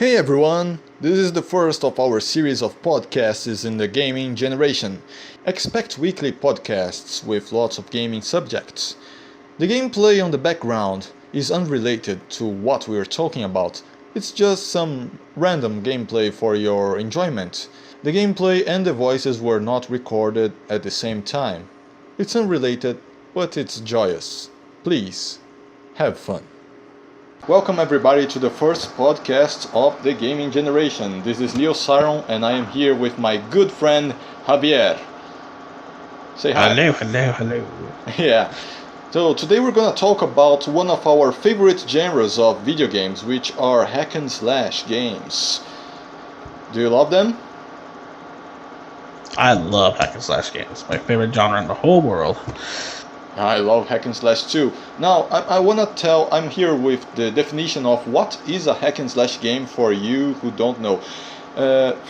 Hey everyone! This is the first of our series of podcasts in the gaming generation. Expect weekly podcasts with lots of gaming subjects. The gameplay on the background is unrelated to what we are talking about. It's just some random gameplay for your enjoyment. The gameplay and the voices were not recorded at the same time. It's unrelated, but it's joyous. Please, have fun. Welcome everybody to the first podcast of the gaming generation. This is LeoSyron and I am here with my good friend Javier. Say hi. Hello. Yeah. So today we're gonna talk about one of our favorite genres of video games, which are hack and slash games. Do you love them? I love hack and slash games. My favorite genre in the whole world. I love hack and slash too. Now, I'm here with the definition of what is a hack and slash game for you who don't know.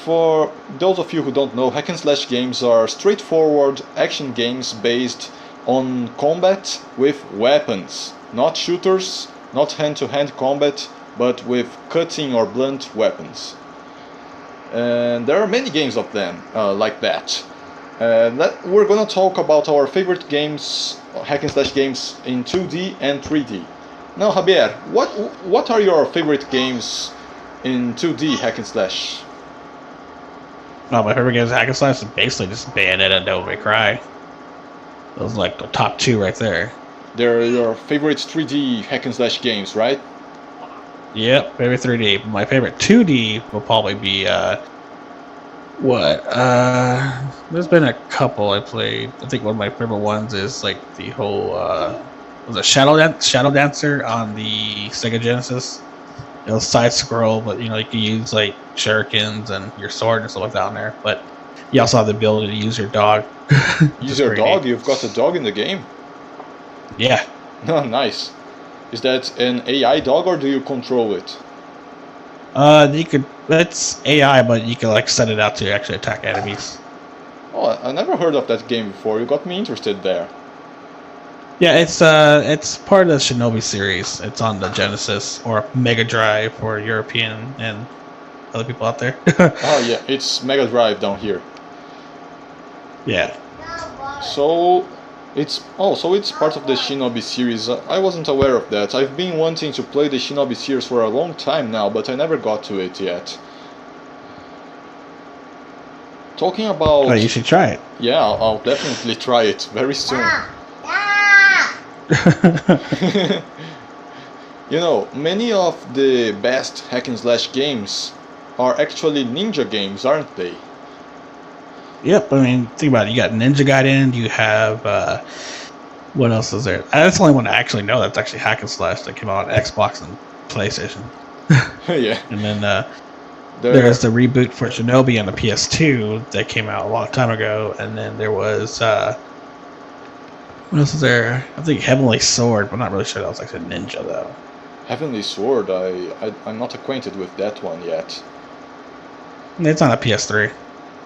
For those of you who don't know, hack and slash games are straightforward action games based on combat with weapons. Not shooters, not hand-to-hand combat, but with cutting or blunt weapons. And there are many games of them like that. We're gonna talk about our favorite games, hack and slash games in 2D and 3D. Now, Javier, what are your favorite games in 2D hack and slash? No, my favorite games hack and slash is basically just Bayonetta and Devil May Cry. Those are like the top two right there. They're your favorite 3D hack and slash games, right? Yep, favorite 3D. My favorite 2D will probably be there's been a couple I played. I think one of my favorite ones is like the whole was it Shadow Dancer on the Sega Genesis. It was side scroll, but you can use like shurikens and your sword and stuff like that on there. But you also have the ability to use your dog. Use your dog? You've got a dog in the game? Yeah. Oh, nice. Is that an AI dog or do you control it? It's AI, but you can like set it out to actually attack enemies. Oh, I never heard of that game before. You got me interested there. Yeah, it's part of the Shinobi series. It's on the Genesis or Mega Drive for European and other people out there. Oh yeah, it's Mega Drive down here. Yeah. So it's part of the Shinobi series. I wasn't aware of that. I've been wanting to play the Shinobi series for a long time now, but I never got to it yet. Talking about... Oh, you should try it. Yeah, I'll definitely try it very soon. Many of the best hack and slash games are actually ninja games, aren't they? Yep, I mean, think about it. You got Ninja Gaiden, you have, what else is there? That's the only one I actually know that's actually hack and slash that came out on Xbox and PlayStation. Yeah. And then there's the reboot for Shinobi on the PS2 that came out a long time ago. And then there was, what else is there? I think Heavenly Sword, but I'm not really sure that was actually Ninja, though. Heavenly Sword, I'm not acquainted with that one yet. It's on a PS3.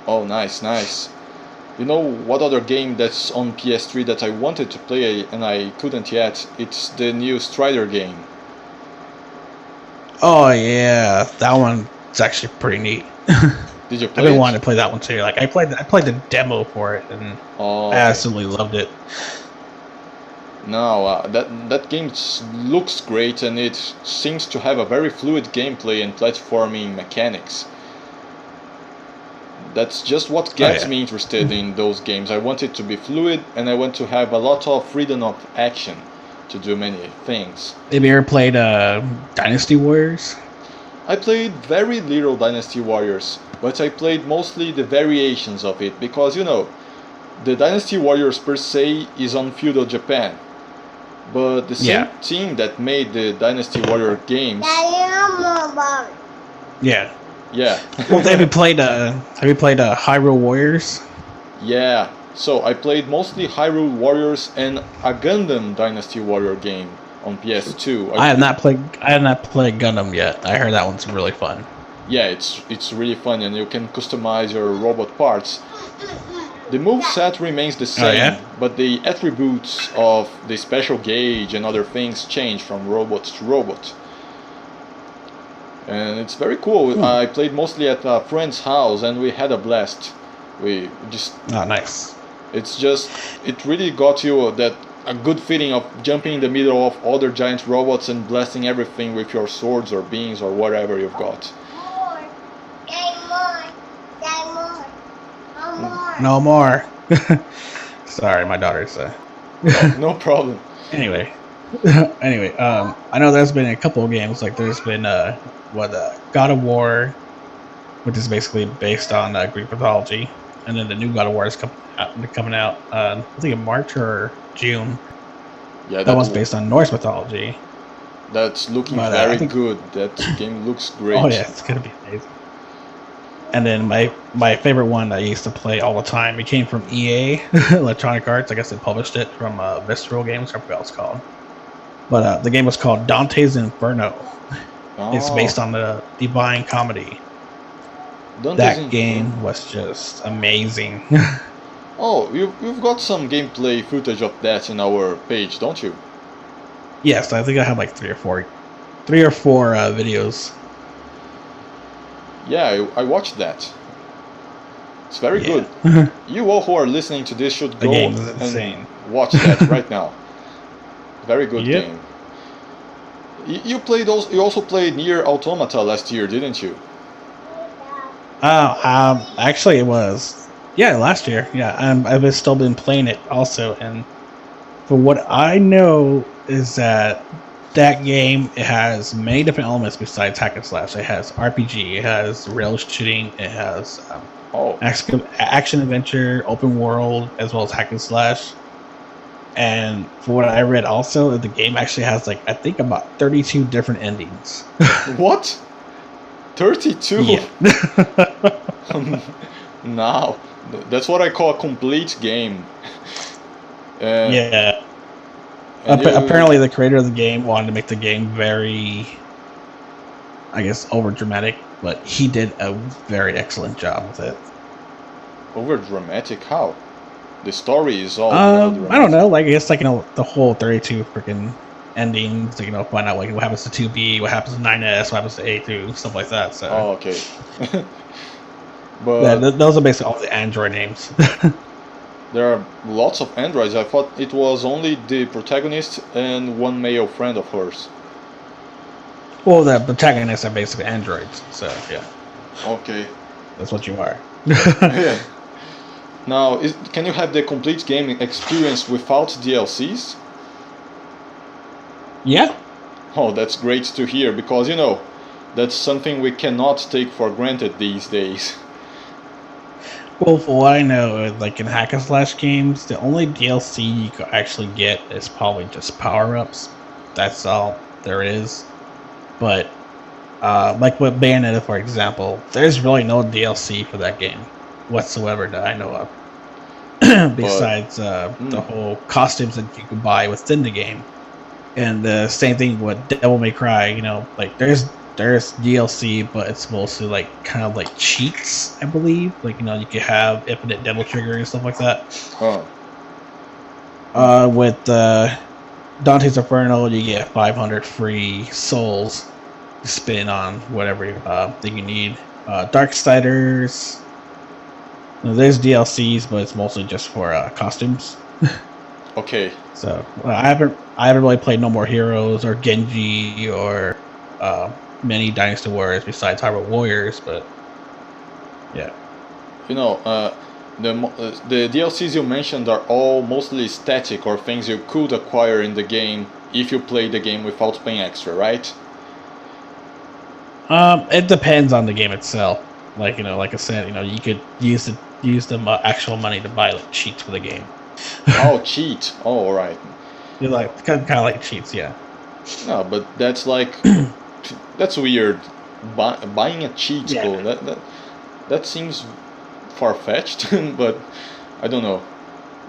Oh, nice. You know what other game that's on PS3 that I wanted to play and I couldn't yet? It's the new Strider game. Oh yeah, that one's actually pretty neat. Did you play it? I've been wanting to play that one too. Like I played the demo for it and I absolutely loved it. No, that game looks great and it seems to have a very fluid gameplay and platforming mechanics. That's just what gets me interested in those games. I want it to be fluid and I want to have a lot of freedom of action to do many things. Have you ever played Dynasty Warriors? I played very little Dynasty Warriors, but I played mostly the variations of it because, the Dynasty Warriors per se is on feudal Japan. But the same team that made the Dynasty Warrior games... Yeah. Yeah. Well, have you played Hyrule Warriors? Yeah. So I played mostly Hyrule Warriors and a Gundam Dynasty Warrior game on PS2. I have not played Gundam yet. I heard that one's really fun. Yeah, it's really fun and you can customize your robot parts. The moveset remains the same, but the attributes of the special gauge and other things change from robot to robot. and it's very cool. I played mostly at a friend's house, and we had a blast. We just nice. It's just, it really got you that a good feeling of jumping in the middle of other giant robots and blasting everything with your swords or beams or whatever you've got. No more. Sorry, my daughter's. No problem. Anyway, I know there's been a couple of games. Like there's been God of War, which is basically based on Greek mythology, and then the new God of War is coming out. I think in March or June. Yeah, that one's based on Norse mythology. That's looking very good. That game looks great. Oh yeah, it's gonna be amazing. And then my favorite one I used to play all the time, it came from EA, Electronic Arts. I guess they published it from Visceral Games, I forgot what it's called. But the game was called Dante's Inferno. Oh. It's based on the Divine Comedy. That game was just amazing. Oh, you've got some gameplay footage of that in our page, don't you? Yes, I think I have like three or four videos. Yeah, I watched that. It's very good. You all who are listening to this should go and watch that right now. Very good game. You also played Nier Automata last year, didn't you? Actually, it was last year. Yeah, I've still been playing it also, and for what I know is that game, it has many different elements besides hack and slash. It has RPG, it has rail shooting, it has action adventure, open world, as well as hack and slash. And for what I read also, the game actually has I think about 32 different endings. What? 32? Yeah. Now, that's what I call a complete game. Yeah. Apparently, the creator of the game wanted to make the game very, I guess, over dramatic, but he did a very excellent job with it. Over dramatic? How? The story is all. I don't know. I guess the whole 32 freaking endings. Find out what happens to 2B, what happens to 9S, what happens to A2, stuff like that. So. Oh, okay. But those are basically all the android names. There are lots of androids. I thought it was only the protagonist and one male friend of hers. Well, the protagonists are basically androids, so yeah. Okay. That's what you are. Yeah. Now, can you have the complete game experience without DLCs? Yeah. Oh, that's great to hear, because, that's something we cannot take for granted these days. Well, for what I know, in hack and slash games, the only DLC you can actually get is probably just power-ups. That's all there is. But, with Bayonetta, for example, there's really no DLC for that game whatsoever that I know of. Besides the whole costumes that you can buy within the game. And the same thing with Devil May Cry, there's DLC, but it's mostly kind of cheats, I believe. You could have infinite devil trigger and stuff like that. With Dante's Inferno, you get 500 free souls to spin on whatever thing you need. Darksiders, there's DLCs, but it's mostly just for costumes. Okay. So I haven't really played No More Heroes or Genji or many Dynasty Warriors besides Hyrule Warriors, but yeah. The DLCs you mentioned are all mostly static or things you could acquire in the game if you play the game without paying extra, right? It depends on the game itself. Like I said, you could use the actual money to buy cheats for the game. Oh, cheat! Oh, all right. You're kind of like cheats, yeah. No, but that's that's weird. Buying a cheat code, that seems far-fetched, but I don't know.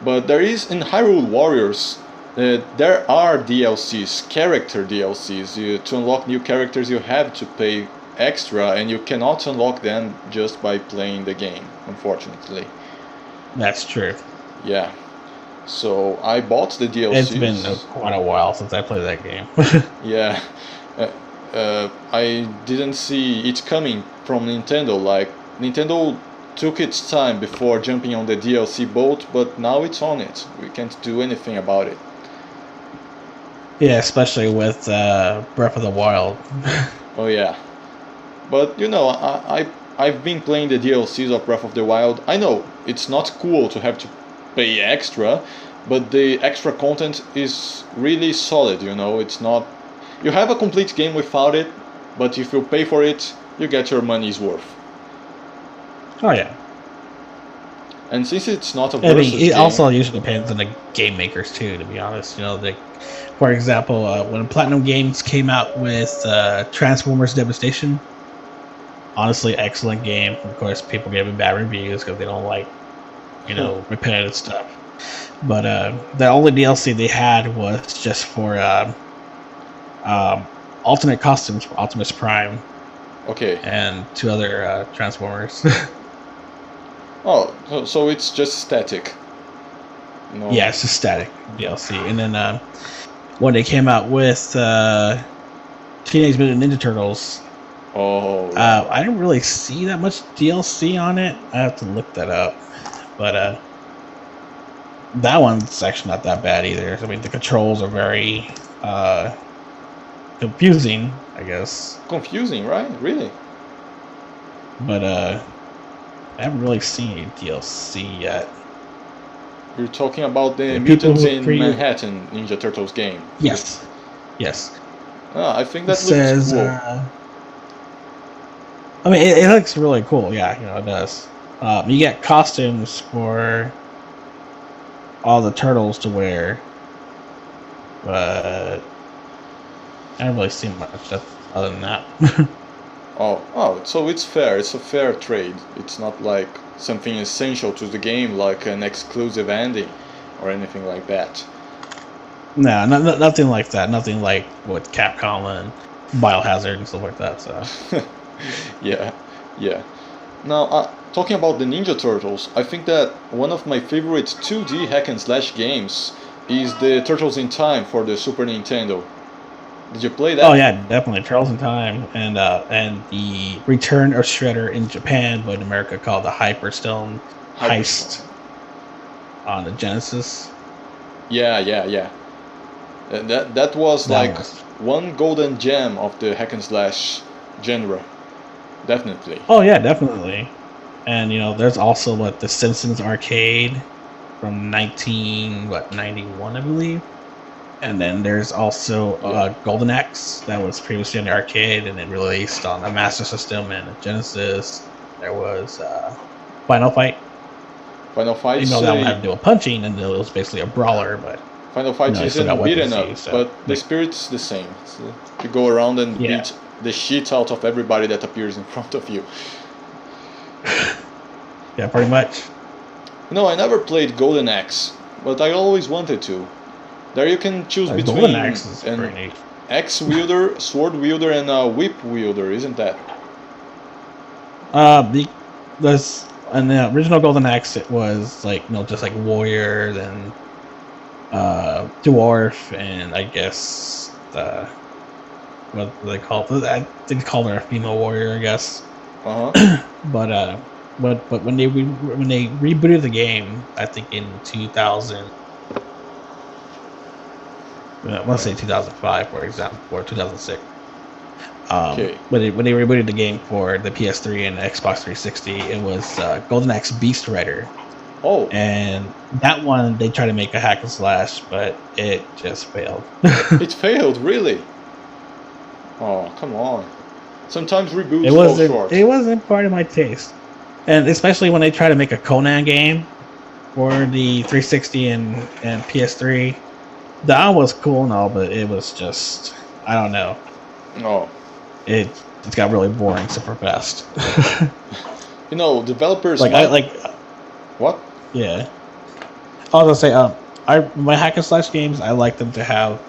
But there is in Hyrule Warriors, there are DLCs, character DLCs. To unlock new characters, you have to pay extra, and you cannot unlock them just by playing the game, unfortunately. That's true. Yeah. So I bought the DLCs. It's been quite a while since I played that game. Yeah. I didn't see it coming from Nintendo. Like, Nintendo took its time before jumping on the DLC boat, but now it's on it. We can't do anything about it. Yeah, especially with Breath of the Wild. Oh yeah, but you know, I've been playing the DLCs of Breath of the Wild. I know it's not cool to have to pay extra, but the extra content is really solid. You know, it's not. You have a complete game without it, but if you pay for it, you get your money's worth. Oh yeah. And since it's not a I versus mean, it game, also usually depends on the game makers too. To be honest, you know, for example, when Platinum Games came out with Transformers Devastation, honestly, excellent game. Of course, people gave it bad reviews because they don't like, you know, repetitive stuff. But the only DLC they had was just for alternate costumes for Optimus Prime. Okay. And 2 other Transformers. Oh, so it's just static. No. Yeah, it's just static DLC. And then when they came out with Teenage Mutant Ninja Turtles, I didn't really see that much DLC on it. I have to look that up. But that one's actually not that bad either. I mean, the controls are very confusing, I guess. Confusing, right? Really? But I haven't really seen any DLC yet. You're talking about the Mutants in Manhattan Ninja Turtles game? Yes. Yes. I think that looks cool. I mean, it looks really cool. Yeah, you know, it does. You get costumes for all the turtles to wear, but I haven't really seen much other than that. Oh, so it's fair. It's a fair trade. It's not like something essential to the game, like an exclusive ending or anything like that. No, nothing like that. Nothing like what Capcom and Biohazard and stuff like that. So. Yeah. Now, talking about the Ninja Turtles, I think that one of my favorite 2D hack and slash games is the Turtles in Time for the Super Nintendo. Did you play that? Oh yeah, definitely. Turtles in Time and the Return of Shredder in Japan, but in America called the Hyperstone Heist on the Genesis. Yeah. That was one golden gem of the hack and slash genre. Definitely. Oh yeah, definitely. And you know, there's also the Simpsons arcade from 91, I believe. And then there's also Golden Axe that was previously on the arcade and then released on the Master System and the Genesis. There was Final Fight. Final Fight. Even though that one had to do with punching, and it was basically a brawler, but Final Fight isn't beaten up, but the spirit's the same. So you go around and beat the shit out of everybody that appears in front of you. Yeah, pretty much. No, I never played Golden Axe, but I always wanted to. There you can choose between an axe wielder, sword wielder, and a whip wielder, isn't that? There's in the original Golden Axe, it was just like warrior, then dwarf, and I guess what do they call it? I think they call her a female warrior, I guess. But when they rebooted the game, I think in 2000. I want to say 2005, for example, or 2006. When they rebooted the game for the PS3 and the Xbox 360, it was Golden Axe Beast Rider. Oh. And that one, they tried to make a hack and slash, but it just failed. It failed, really? Oh, come on. Sometimes reboots fall short. It wasn't part of my taste. And especially when they try to make a Conan game for the 360 and PS3. That was cool and all, but it was just, I don't know. No. It got really boring super fast. You know, developers what? Yeah. I was gonna say, my hack and slash games, I like them to have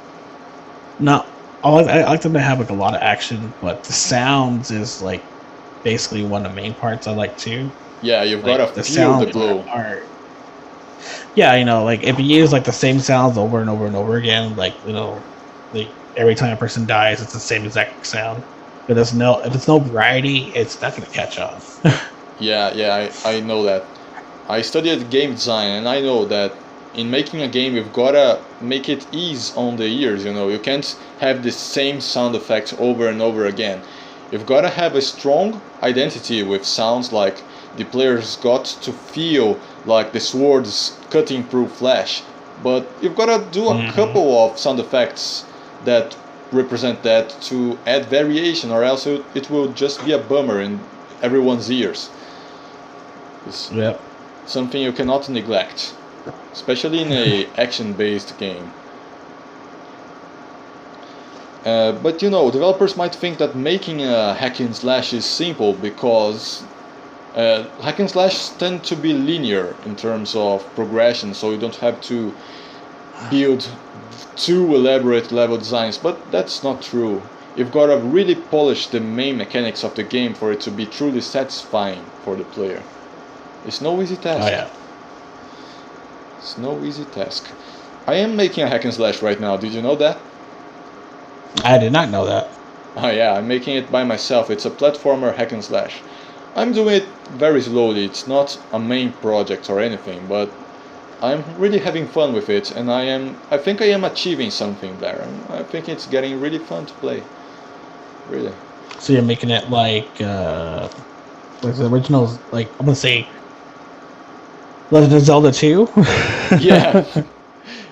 I like them to have a lot of action, but the sounds is basically one of the main parts I like too. Yeah, you've got to feel the glow. Yeah, if you use the same sounds over and over and over again, every time a person dies, it's the same exact sound. If there's no variety, it's not gonna catch on. Yeah, I know that. I studied game design, and I know that in making a game, you've gotta make it ease on the ears. You can't have the same sound effects over and over again. You've gotta have a strong identity with sounds, like the players got to feel like the swords cutting through flesh. But you've gotta do a couple of sound effects that represent that to add variation, or else it will just be a bummer in everyone's ears. It's something you cannot neglect, especially in a action-based game. But developers might think that making a hack and slash is simple because hack and slash tend to be linear in terms of progression, so you don't have to build too elaborate level designs. But that's not true. You've got to really polish the main mechanics of the game for it to be truly satisfying for the player. It's no easy task. Oh yeah. It's no easy task. I am making a hack and slash right now. Did you know that? I did not know that. Oh yeah, I'm making it by myself. It's a platformer hack and slash. I'm doing it very slowly. It's not a main project or anything, but I'm really having fun with it, and I think I am achieving something there. I think it's getting really fun to play. Really. So you're making it like what's the original? Like, I'm gonna say Legend of Zelda 2. Yeah.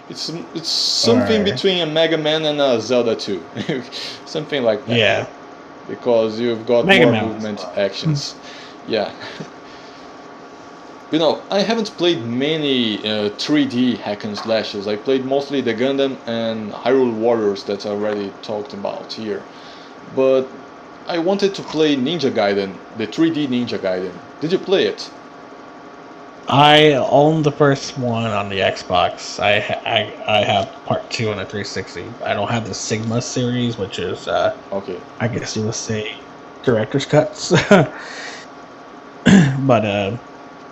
It's something between a Mega Man and a Zelda 2. Something like that. Yeah. Because you've got Mega more Man movement actions. Yeah. I haven't played many 3D hack and slashes. I played mostly the Gundam and Hyrule Warriors that I already talked about here. But I wanted to play Ninja Gaiden, the 3D Ninja Gaiden. Did you play it? I own the first one on the Xbox. I have part 2 on the 360. I don't have the Sigma series, which is okay. I guess you would say director's cuts. But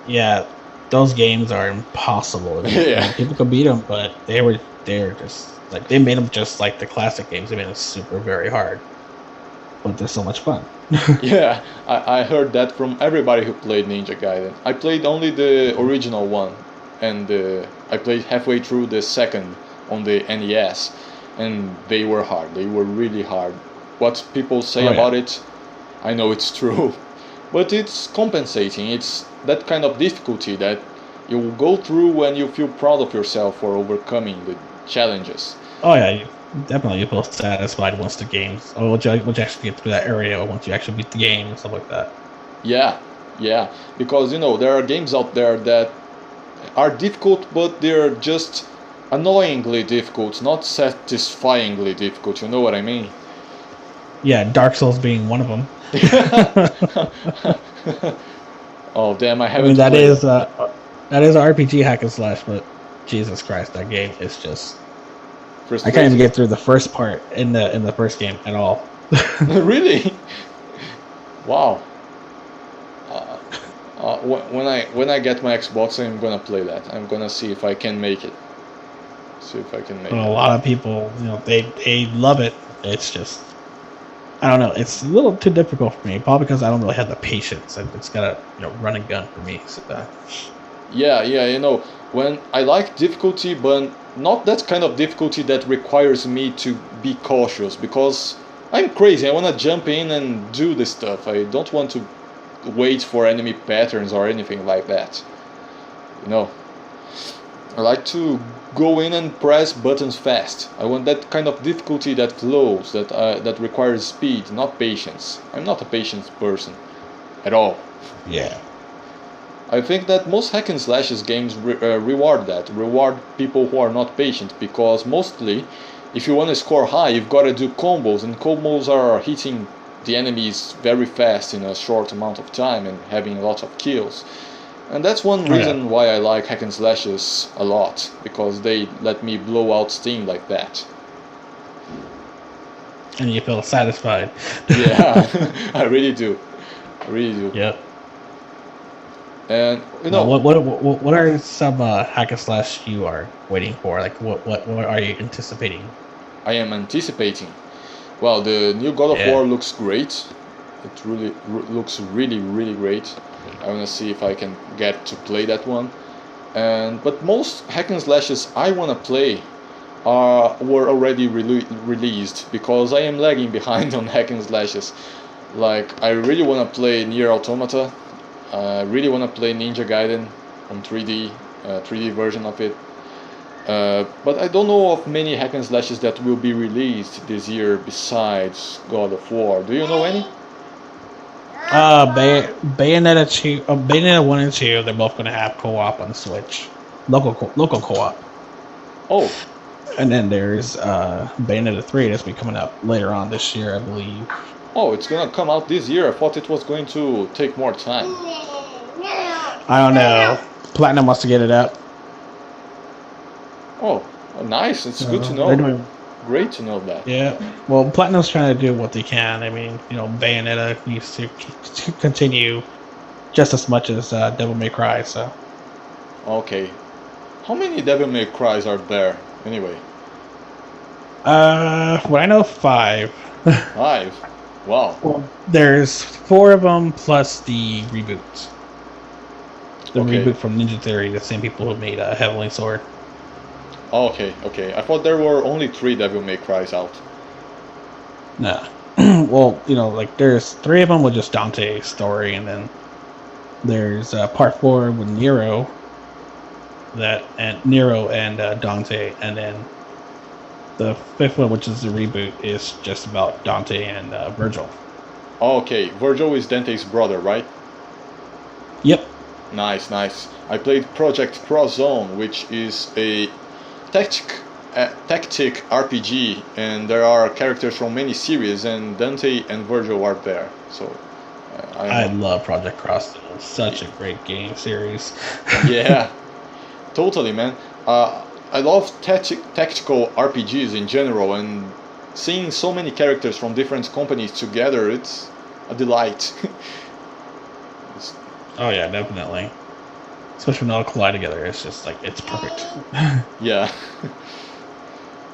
yeah, those games are impossible. Yeah. People could beat them, but they're just like, they made them just like the classic games. They made them super very hard, but they're so much fun. Yeah, I heard that from everybody who played Ninja Gaiden. I played only the original one, and I played halfway through the second on the NES, and they were hard. They were really hard. What people say about it, I know it's true, but it's compensating. It's that kind of difficulty that you will go through when you feel proud of yourself for overcoming the challenges. Oh yeah, definitely you feel satisfied once the games, or once you actually get through that area, or once you actually beat the game and stuff like that. Yeah, because there are games out there that are difficult, but they're just annoyingly difficult, not satisfyingly difficult. You know what I mean? Yeah, Dark Souls being one of them. Oh damn! I mean, that played is an RPG hack and slash, but Jesus Christ, that game is just. I can't even get through the first part in the first game at all. Really? Wow. When I get my Xbox, I'm gonna play that. I'm gonna see if I can make it. A lot of people, they love it. It's just, I don't know. It's a little too difficult for me. Probably because I don't really have the patience. It's got a run and gun for me. So. Yeah. When I like difficulty, but not that kind of difficulty that requires me to be cautious, because I'm crazy. I want to jump in and do this stuff. I don't want to wait for enemy patterns or anything like that. I like to go in and press buttons fast. I want that kind of difficulty that flows, that requires speed, not patience. I'm not a patient person at all. Yeah. I think that most hack and slashes games reward people who are not patient, because mostly, if you want to score high, you've got to do combos, and combos are hitting the enemies very fast in a short amount of time and having lots of kills. And that's one reason why I like hack and slashes a lot, because they let me blow out steam like that. And you feel satisfied. Yeah, I really do. Yeah. And what are some hack and slash you are waiting for? Like what are you anticipating? I am anticipating. Well, the new God of War looks great. It really looks really great. I wanna see if I can get to play that one. But most hack and slashes I wanna play were already released, because I am lagging behind on hack and slashes. Like, I really wanna play Nier Automata. I really wanna play Ninja Gaiden on 3D version of it. But I don't know of many hack and slashes that will be released this year besides God of War. Do you know any? Bayonetta 2, Bayonetta 1 and 2, they're both going to have co-op on the Switch. Local co-op. Oh. And then there's Bayonetta 3 that's be coming out later on this year, I believe. Oh, it's going to come out this year. I thought it was going to take more time. I don't know. Platinum wants to get it up. Oh, nice. It's good to know. Great to know that. Yeah. Well, Platinum's trying to do what they can. I mean, Bayonetta needs to continue just as much as Devil May Cry, so. Okay. How many Devil May Cries are there, anyway? Well, I know 5. 5? Wow. Well, there's 4 of them plus the reboot. The reboot from Ninja Theory, the same people who made Heavenly Sword. Okay. I thought there were only 3 Devil May Cries out. Nah. Well, there's 3 of them with just Dante's story, and then there's part 4 with Nero, and Dante, and then the 5th one, which is the reboot, is just about Dante and Virgil. Okay, Virgil is Dante's brother, right? Yep. Nice. I played Project Cross Zone, which is a tactic RPG, and there are characters from many series, and Dante and Virgil are there. So I love Project Cross. It's such a great game series. Yeah, totally, man. I love tactical RPGs in general, and seeing so many characters from different companies together, it's a delight. Oh yeah, definitely. Especially when they all collide together, it's just like, it's perfect. Yeah.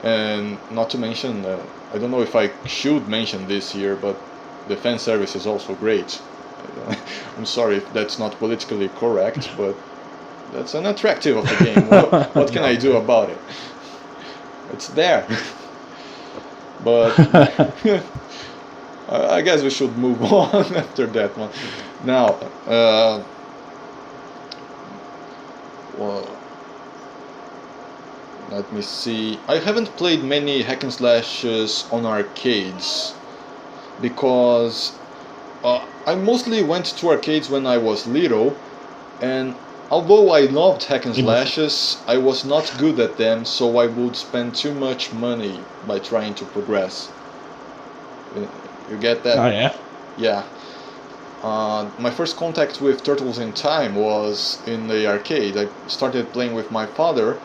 And not to mention, I don't know if I should mention this here, but the fan service is also great. I'm sorry if that's not politically correct, but that's an attractive of the game. What can I do about it? It's there. But I guess we should move on after that one. Now, well, let me see. I haven't played many hack and slashes on arcades because I mostly went to arcades when I was little, and although I loved hack and slashes, I was not good at them, so I would spend too much money by trying to progress. You get that? Oh yeah? Yeah. My first contact with Turtles in Time was in the arcade. I started playing with my father,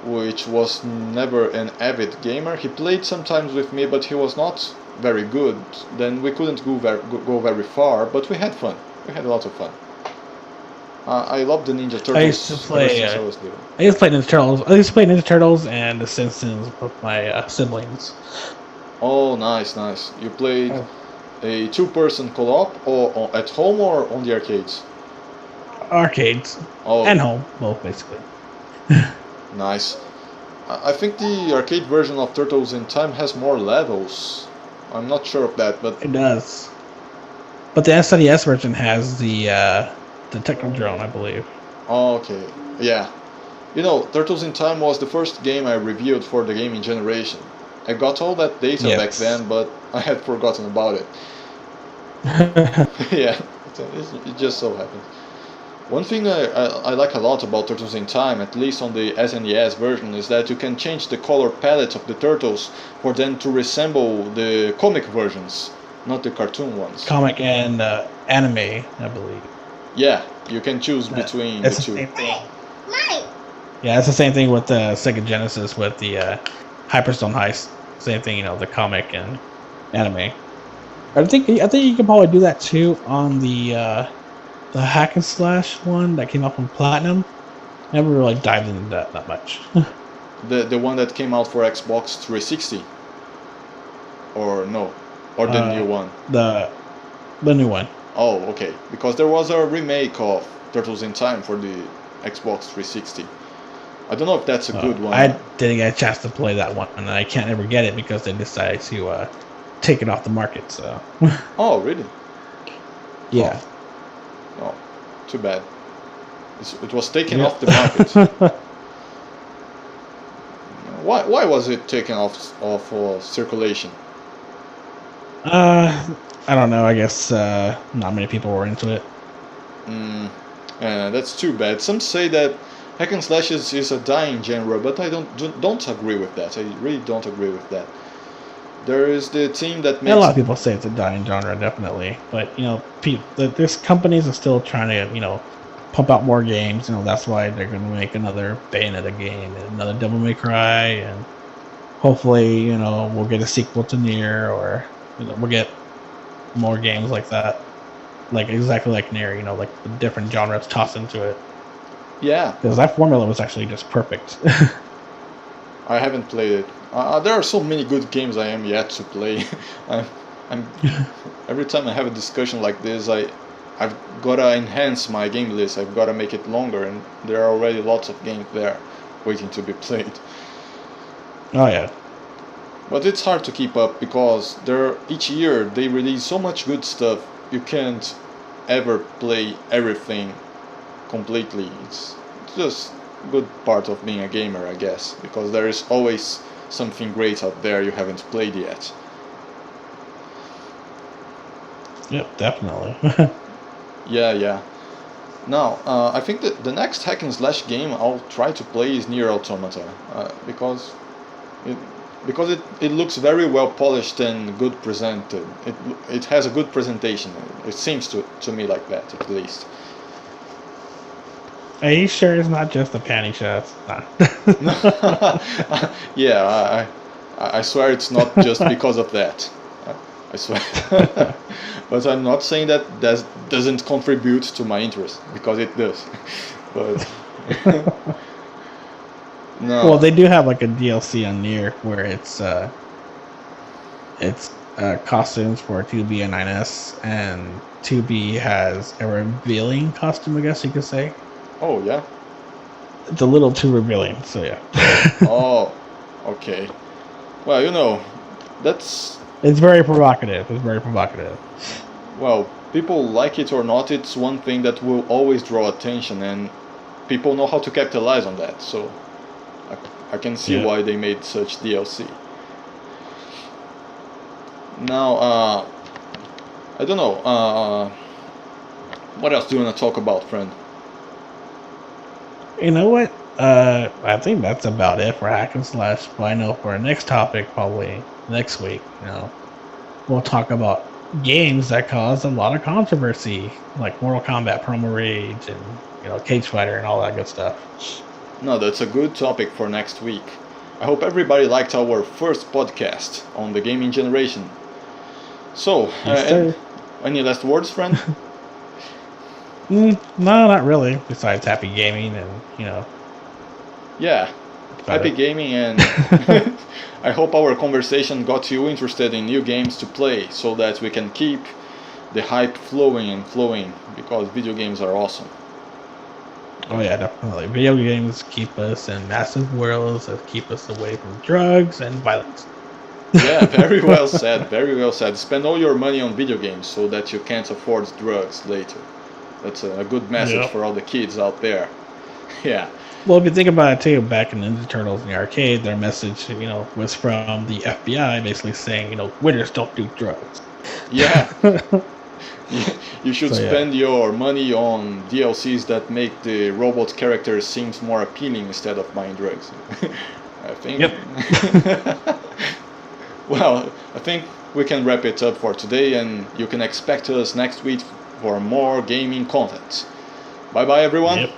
which was never an avid gamer. He played sometimes with me, but he was not very good. Then we couldn't go very far, but we had fun. We had a lot of fun. I love the Ninja Turtles. I used to play. I was little. I used to play Ninja Turtles. I used to play Ninja Turtles and The Simpsons with my siblings. Oh, nice. You played a 2-person co-op, or at home or on the arcades? Arcades. Oh. And home, both basically. Nice. I think the arcade version of Turtles in Time has more levels. I'm not sure of that, but it does. But the SNES version has the Technodrome, I believe. Oh, okay. Yeah. Turtles in Time was the first game I reviewed for the gaming generation. I got all that data back then, but I had forgotten about it. Yeah, it just so happens. One thing I like a lot about Turtles in Time, at least on the SNES version, is that you can change the color palette of the turtles for them to resemble the comic versions, not the cartoon ones. Comic and anime, I believe. Yeah, you can choose between the two. Same thing. Yeah, it's the same thing with the Sega Genesis with the Hyperstone Heist. Same thing, the comic and anime. I think you can probably do that too on the hack and slash one that came up on Platinum. Never really dived into that much. The one that came out for Xbox 360, or no, or the new one? The new one. Oh, okay. Because there was a remake of Turtles in Time for the Xbox 360. I don't know if that's a good one. I didn't get a chance to play that one, and I can't ever get it because they decided to take it off the market. So. Oh, really? Yeah. Oh, too bad. It was taken off the market. Why was it taken off circulation? I don't know. I guess not many people were into it. That's too bad. Some say that hack and slash is a dying genre, but I don't agree with that. I really don't agree with that. There is the team that makes... A lot of people say it's a dying genre, definitely. But, there's companies are still trying to, pump out more games. That's why they're going to make another Bayonetta game and another Devil May Cry. And hopefully, we'll get a sequel to Nier, or, we'll get more games like that. Like, exactly like Nier, like the different genres tossed into it. Yeah. Because that formula was actually just perfect. I haven't played it. There are so many good games I am yet to play. I'm every time I have a discussion like this, I've gotta enhance my game list. I've gotta make it longer, and there are already lots of games there waiting to be played. Oh yeah. But it's hard to keep up because each year they release so much good stuff. You can't ever play everything completely. It's just a good part of being a gamer, I guess, because there is always something great out there you haven't played yet. Yep, definitely. Yeah. Now, I think that the next hack and slash game I'll try to play is Nier Automata, because it looks very well polished and good presented. It has a good presentation. It seems to me like that, at least. Are you sure it's not just the panty shots? Yeah, I swear it's not just because of that. I swear. But I'm not saying that doesn't contribute to my interest, because it does. But no. Well, they do have like a DLC on Nier where it's costumes for 2B and 9S, and 2B has a revealing costume, I guess you could say. Oh yeah. It's a little too revealing, so yeah. Oh, okay. Well, that's... It's very provocative. Well, people like it or not, it's one thing that will always draw attention, and people know how to capitalize on that, so I can see why they made such DLC. Now, I don't know, what else do you want to talk about, friend? You know what? I think that's about it for hack and slash. But I know for our next topic, probably next week, we'll talk about games that cause a lot of controversy, like Mortal Kombat Promo Rage and Cage Fighter and all that good stuff. No, that's a good topic for next week. I hope everybody liked our first podcast on the gaming generation. So, any last words, friend? No, not really. Besides happy gaming and Yeah, happy gaming, and I hope our conversation got you interested in new games to play, so that we can keep the hype flowing, because video games are awesome. Oh yeah, definitely. Video games keep us in massive worlds that keep us away from drugs and violence. Yeah, very well said, very well said. Spend all your money on video games so that you can't afford drugs later. That's a good message for all the kids out there. Yeah. Well, if you think about it too, back in Ninja Turtles in the arcade, their message, was from the FBI, basically saying, winners don't do drugs. Yeah. You should spend your money on DLCs that make the robot characters seem more appealing instead of buying drugs. I think. Yep. Well, I think we can wrap it up for today, and you can expect us next week for more gaming content. Bye bye, everyone. Yep.